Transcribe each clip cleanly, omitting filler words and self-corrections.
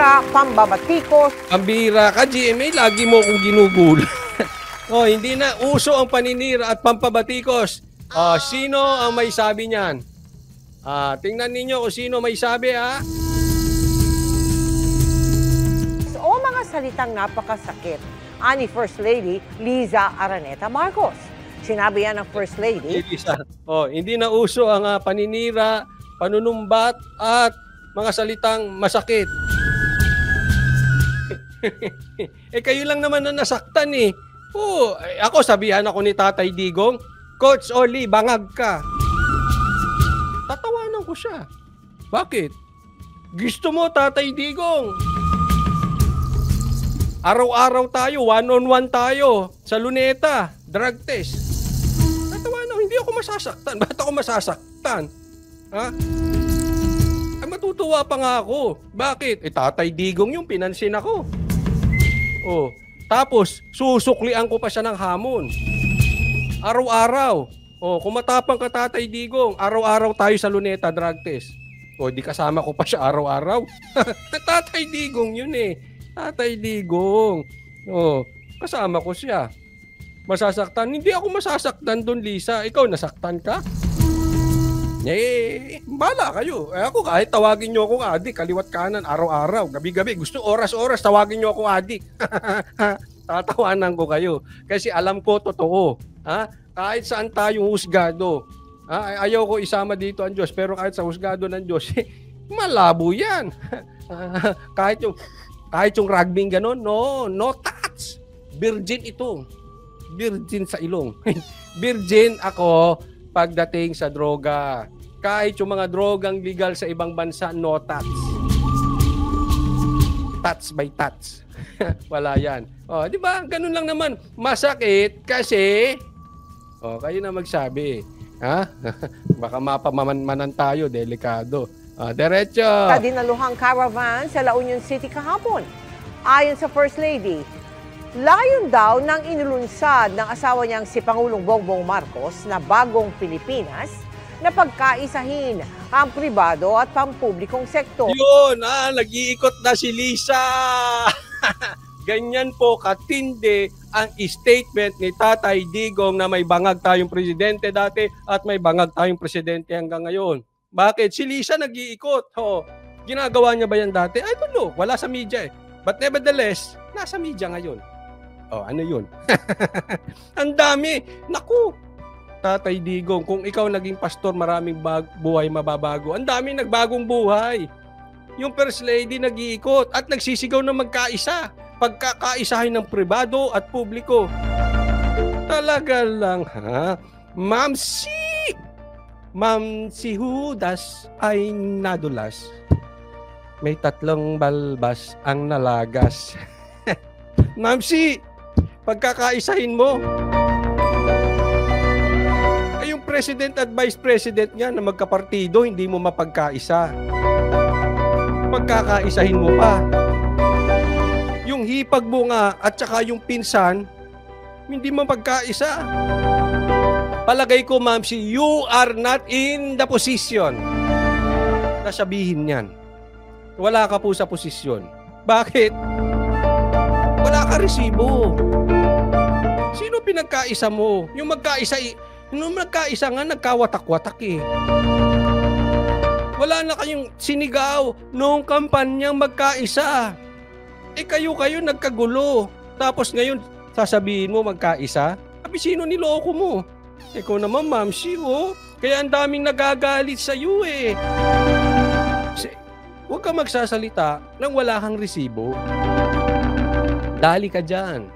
paninira, pambabatikos. Pambira ka, GMA, lagi mo akong ginugul. Oh, hindi na uso ang paninira at pampabatikos. Sino ang may sabi niyan? Tingnan ninyo kung sino may sabi, ha? O mga salitang napakasakit, ani First Lady Liza Araneta Marcos. Sinabi yan ng First Lady. Hindi na uso ang paninira, panunumbat at mga salitang masakit. Kayo lang naman na nasaktan eh. Ako sabihan ako ni Tatay Digong, Coach Oli, bangag ka. Tatawanan ko siya. Bakit? Gusto mo, Tatay Digong? Araw-araw tayo, one-on-one tayo sa Luneta, drug test. Tatawanan, hindi ako masasaktan. Bakit ako masasaktan? Ha? Matutuwa pa nga ako. Bakit? Tatay Digong yung pinansin ako. Tapos, susuklian ko pa siya ng hamon. Araw-araw. Kung matapang ka, Tatay Digong, araw-araw tayo sa Luneta drug test. Di kasama ko pa siya araw-araw. Tatay Digong yun eh. Tatay Digong. Kasama ko siya. Masasaktan? Hindi ako masasaktan doon, Lisa. Ikaw, nasaktan ka? Bala kayo. Ako kahit tawagin nyo akong adik, kaliwat kanan, araw-araw, gabi-gabi, gusto oras-oras, tawagin nyo akong adik. Tatawanan ko kayo. Kasi alam ko, totoo. Kahit saan tayong husgado. Ayaw ko isama dito ang Diyos, pero kahit sa husgado ng Diyos, malabo yan. kahit yung rugby gano'n, no touch. Virgin ito. Virgin sa ilong. Virgin ako pagdating sa droga. Kahit yung mga drogang legal sa ibang bansa, no touch. Touch by touch. Wala yan. Di ba? Ganun lang naman. Masakit kasi kayo na magsabi. Ha? Baka mapamamanan tayo, delikado. Diretso. Kadinaluhang caravan sa La Union City kahapon. Ayon sa First Lady, layon daw ng inulunsad ng asawa niyang si Pangulong Bongbong Marcos na bagong Pilipinas na pagkaisahin ang pribado at pampublikong sektor. Yun, nag-iikot na si Lisa. Ganyan po katindi ang statement ni Tatay Digong na may bangag tayong presidente dati at may bangag tayong presidente hanggang ngayon. Bakit? Si Lisa nag-iikot. Ginagawa niya ba yan dati? I don't know. Wala sa media eh. But nevertheless, nasa media ngayon. Ano yun? Ang dami. Naku, Tatay Digong, kung ikaw naging pastor, maraming buhay mababago. Ang dami nagbagong buhay. Yung First Lady nag-iikot at nagsisigaw ng magkaisa. Pagkakaisahin ng pribado at publiko. Talaga lang, ha? Ma'am si Judas ay nadulas. May 3 balbas ang nalagas. Ma'am pagkakaisahin mo. Yung president at vice president nga na magkapartido, hindi mo mapagkaisa. Pagkakaisahin mo pa. Yung hipag mo nga at saka yung pinsan, hindi mo mapagkaisa. Palagay ko, ma'am, you are not in the position na sabihin yan. Wala ka po sa posisyon. Bakit? Wala ka resibo. Sino pinagkaisa mo? Yung magkaisa nga, nagkawatak-watak eh. Wala na kayong sinigaw noong kampanyang magkaisa. Kayo nagkagulo. Tapos ngayon, sasabihin mo magkaisa? Sino niloko mo? Ikaw naman, Ma'am Kaya ang daming nagagalit sa iyo eh. Huwag ka magsasalita nang wala kang resibo. Dali ka dyan.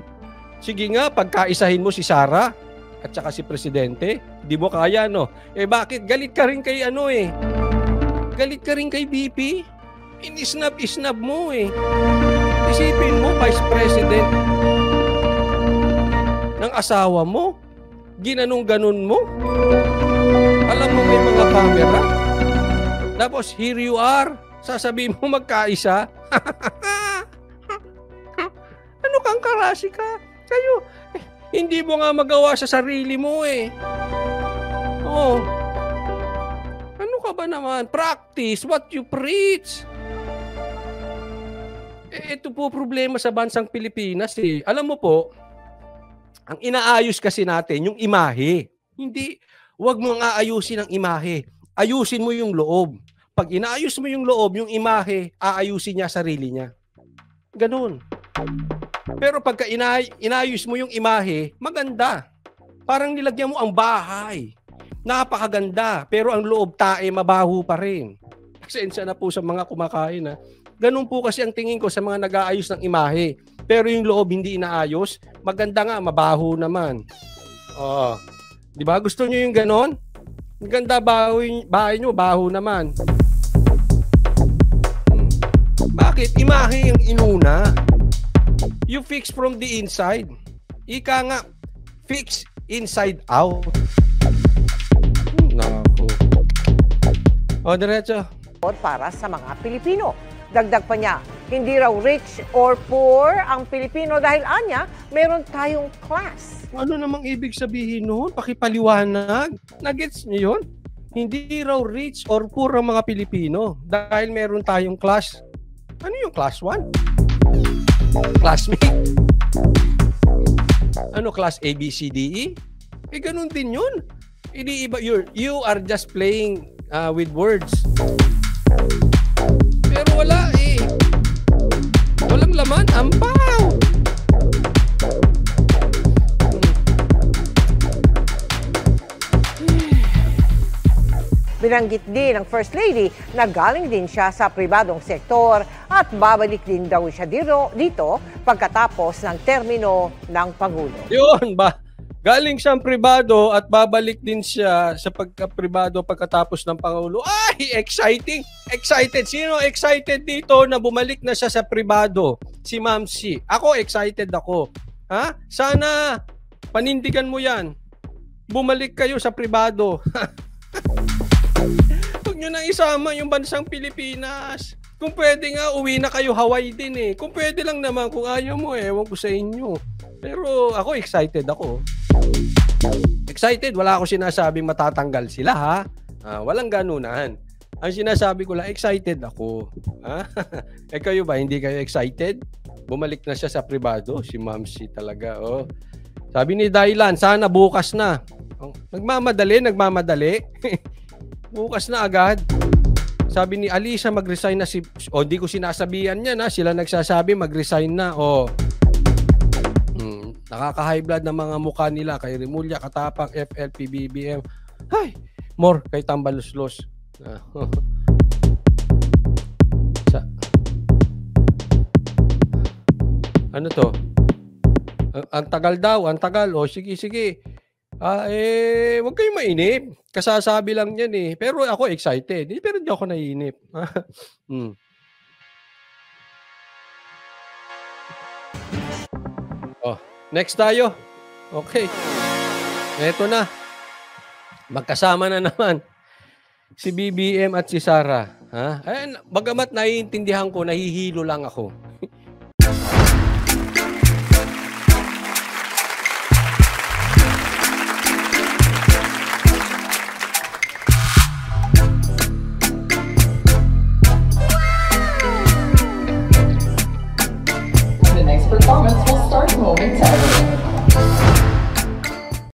Sige nga, pagkaisahin mo si Sara at saka si Presidente, di mo kaya, no? Bakit? Galit ka rin kay Galit ka rin kay BP? Inisnab mo eh. Isipin mo, Vice President ng asawa mo, ginanong-ganon mo. Alam mo may mga camera. Tapos, here you are. Sasabihin mo magkaisa. Ano kang karasi ka? Kayo, hindi mo nga magawa sa sarili mo eh. Ano ka ba naman? Practice what you preach. Ito po problema sa bansang Pilipinas eh. Alam mo po, ang inaayos kasi natin yung imahe. Hindi, wag mo nga aayusin ang imahe. Ayusin mo yung loob. Pag inaayos mo yung loob, yung imahe, aayusin niya sarili niya. Ganun. Pero pagka inaayos mo yung imahe, maganda. Parang nilagyan mo ang bahay. Napakaganda. Pero ang loob tae, mabaho pa rin. Pasensya na po sa mga kumakain ha. Ganun po kasi ang tingin ko sa mga nag-aayos ng imahe. Pero yung loob hindi inaayos, maganda nga, mabaho naman. Oh. Di ba? Gusto niyo yung ganon? Maganda bahay niyo, baho naman. Bakit? Imahe yung inuna. You fix from the inside. Ika nga, fix inside out. Nako. O, diretso. Para sa mga Pilipino. Dagdag pa niya, hindi raw rich or poor ang Pilipino dahil anya, meron tayong class. Ano namang ibig sabihin noon? Pakipaliwanag. Nagets niyo yun? Hindi raw rich or poor ang mga Pilipino dahil meron tayong class. Ano yung class 1? Classmate? Ano class A, B, C, D, E? Ganun din yun. Iniiba, you are just playing with words. Pero wala eh. Walang laman. Ampaw! Binanggit din ng First Lady na galing din siya sa pribadong sektor at babalik din daw siya dito pagkatapos ng termino ng Pangulo. Yun ba? Galing siyang pribado at babalik din siya sa pagka-pribado pagkatapos ng Pangulo. Ay, exciting! Excited! Sino excited dito na bumalik na siya sa pribado? Si Ma'am C. Ako, excited ako. Ha? Sana panindigan mo yan. Bumalik kayo sa pribado. Huwag nyo na isama yung bansang Pilipinas. Kung pwede nga, uwi na kayo Hawaii din eh. Kung pwede lang naman, kung ayaw mo, ewan ko sa inyo. Pero ako, excited ako. Excited, wala ako sinasabing matatanggal sila ha. Walang ganunan. Ang sinasabi ko lang, excited ako. Kayo ba, hindi kayo excited? Bumalik na siya sa pribado, si Ma'am C talaga. Oh. Sabi ni Dylan, sana bukas na. Nagmamadali. Bukas na agad. Sabi ni Alisa, mag-resign na si... di ko sinasabihan niya na. Sila nagsasabi, mag-resign na. Nakaka-high blood ng mga mukha nila kay Remulla, Katapang, FLP, BBM. Ay, more kay Tambaluslos. Ano to? Ang tagal daw, ang tagal. Sige. Huwag kayong mainip. Kasasabi lang yan eh. Pero ako excited. Pero hindi ako naiinip. Next tayo. Okay. Eto na. Magkasama na naman si BBM at si Sara. Bagamat naiintindihan ko, nahihilo lang ako.